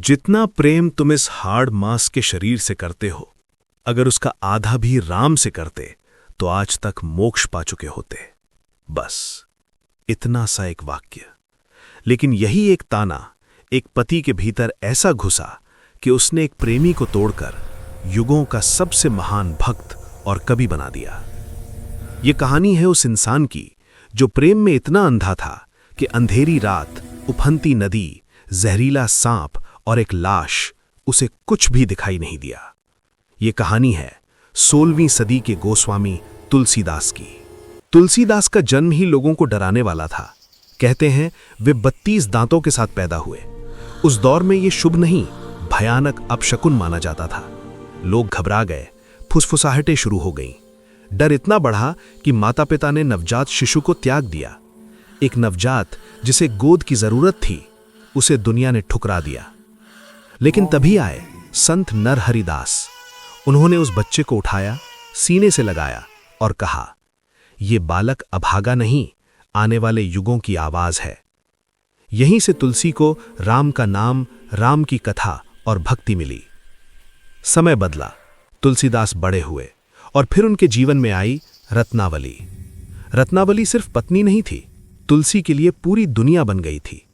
जितना प्रेम तुम इस हार्ड मांस के शरीर से करते हो, अगर उसका आधा भी राम से करते तो आज तक मोक्ष पा चुके होते। बस इतना सा एक वाक्य, लेकिन यही एक ताना एक पति के भीतर ऐसा घुसा कि उसने एक प्रेमी को तोड़कर युगों का सबसे महान भक्त और कवि बना दिया। ये कहानी है उस इंसान की जो प्रेम में इतना अंधा था कि अंधेरी रात, उफनती नदी, जहरीला सांप और एक लाश उसे कुछ भी दिखाई नहीं दिया। ये कहानी है 16वीं सदी के गोस्वामी तुलसीदास की। तुलसीदास का जन्म ही लोगों को डराने वाला था। कहते हैं वे 32 दांतों के साथ पैदा हुए। उस दौर में ये शुभ नहीं, भयानक अपशकुन माना जाता था। लोग घबरा गए, फुसफुसाहटें शुरू हो गईं। डर इतना बढ़ा कि माता पिता ने नवजात शिशु को त्याग दिया। एक नवजात जिसे गोद की जरूरत थी, उसे दुनिया ने ठुकरा दिया। लेकिन तभी आए संत नरहरिदास। उन्होंने उस बच्चे को उठाया, सीने से लगाया और कहा, ये बालक अभागा नहीं, आने वाले युगों की आवाज है। यहीं से तुलसी को राम का नाम, राम की कथा और भक्ति मिली। समय बदला, तुलसीदास बड़े हुए और फिर उनके जीवन में आई रत्नावली। रत्नावली सिर्फ पत्नी नहीं थी, तुलसी के लिए पूरी दुनिया बन गई थी।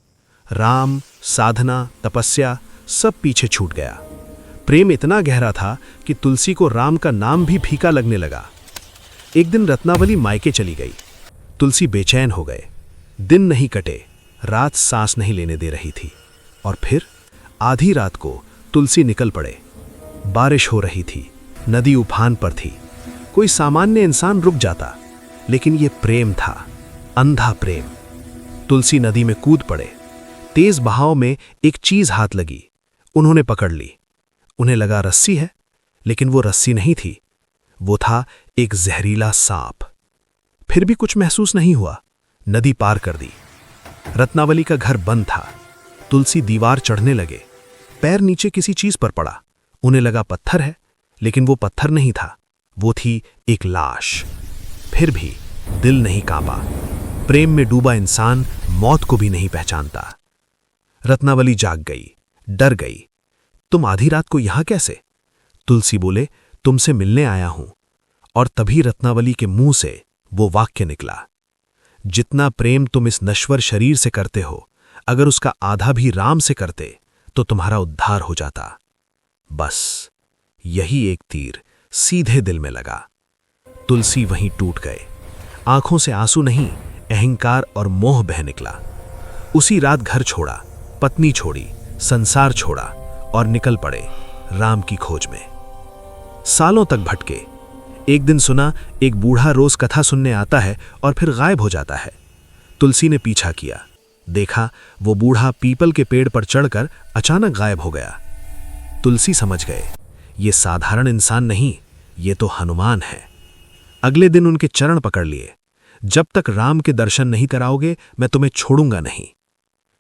राम, साधना, तपस्या सब पीछे छूट गया। प्रेम इतना गहरा था कि तुलसी को राम का नाम भी फीका लगने लगा। एक दिन रत्नावली मायके चली गई। तुलसी बेचैन हो गए। दिन नहीं कटे, रात सांस नहीं लेने दे रही थी। और फिर आधी रात को तुलसी निकल पड़े। बारिश हो रही थी, नदी उफान पर थी। कोई सामान्य इंसान रुक जाता, लेकिन ये प्रेम था, अंधा प्रेम। तुलसी नदी में कूद पड़े। तेज बहाव में एक चीज हाथ लगी, उन्होंने पकड़ ली। उन्हें लगा रस्सी है, लेकिन वो रस्सी नहीं थी, वो था एक जहरीला सांप। फिर भी कुछ महसूस नहीं हुआ। नदी पार कर दी। रत्नावली का घर बंद था। तुलसी दीवार चढ़ने लगे। पैर नीचे किसी चीज पर पड़ा। उन्हें लगा पत्थर है, लेकिन वो पत्थर नहीं था, वो थी एक लाश। फिर भी दिल नहीं कांपा। प्रेम में डूबा इंसान मौत को भी नहीं पहचानता। रत्नावली जाग गई, डर गई। तुम आधी रात को यहां कैसे? तुलसी बोले, तुमसे मिलने आया हूं। और तभी रत्नावली के मुंह से वो वाक्य निकला, जितना प्रेम तुम इस नश्वर शरीर से करते हो, अगर उसका आधा भी राम से करते तो तुम्हारा उद्धार हो जाता। बस यही एक तीर सीधे दिल में लगा। तुलसी वहीं टूट गए। आंखों से आंसू नहीं, अहंकार और मोह बह निकला। उसी रात घर छोड़ा, पत्नी छोड़ी, संसार छोड़ा और निकल पड़े राम की खोज में। सालों तक भटके। एक दिन सुना एक बूढ़ा रोज कथा सुनने आता है और फिर गायब हो जाता है। तुलसी ने पीछा किया, देखा वो बूढ़ा पीपल के पेड़ पर चढ़कर अचानक गायब हो गया। तुलसी समझ गए, ये साधारण इंसान नहीं, ये तो हनुमान है। अगले दिन उनके चरण पकड़ लिए। जब तक राम के दर्शन नहीं कराओगे, मैं तुम्हें छोड़ूंगा नहीं।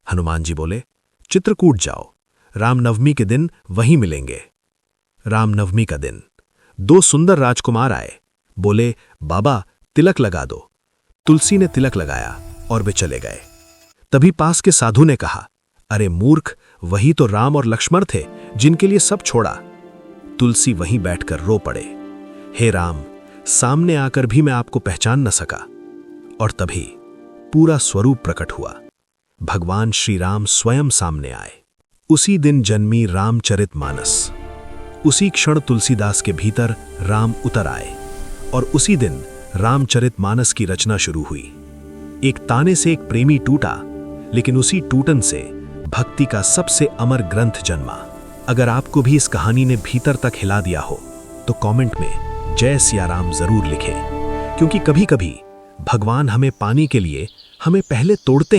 हनुमान जी बोले, चित्रकूट जाओ, रामनवमी के दिन वहीं मिलेंगे। रामनवमी का दिन 2 सुंदर राजकुमार आए। बोले, बाबा तिलक लगा दो। तुलसी ने तिलक लगाया और वे चले गए। तभी पास के साधु ने कहा, अरे मूर्ख, वही तो राम और लक्ष्मण थे जिनके लिए सब छोड़ा। तुलसी वहीं बैठकर रो पड़े, हे राम, सामने आकर भी मैं आपको पहचान न सका। और तभी पूरा स्वरूप प्रकट हुआ। भगवान श्री राम स्वयं सामने आए। उसी दिन जन्मी रामचरितमानस। उसी क्षण तुलसीदास के भीतर राम उतर आए और उसी दिन रामचरितमानस की रचना शुरू हुई। एक ताने से एक प्रेमी टूटा, लेकिन उसी टूटन से भक्ति का सबसे अमर ग्रंथ जन्मा। अगर आपको भी इस कहानी ने भीतर तक हिला दिया हो तो कमेंट में जय सिया राम जरूर लिखें, क्योंकि कभी कभी भगवान हमें पाने के लिए हमें पहले तोड़ते हैं।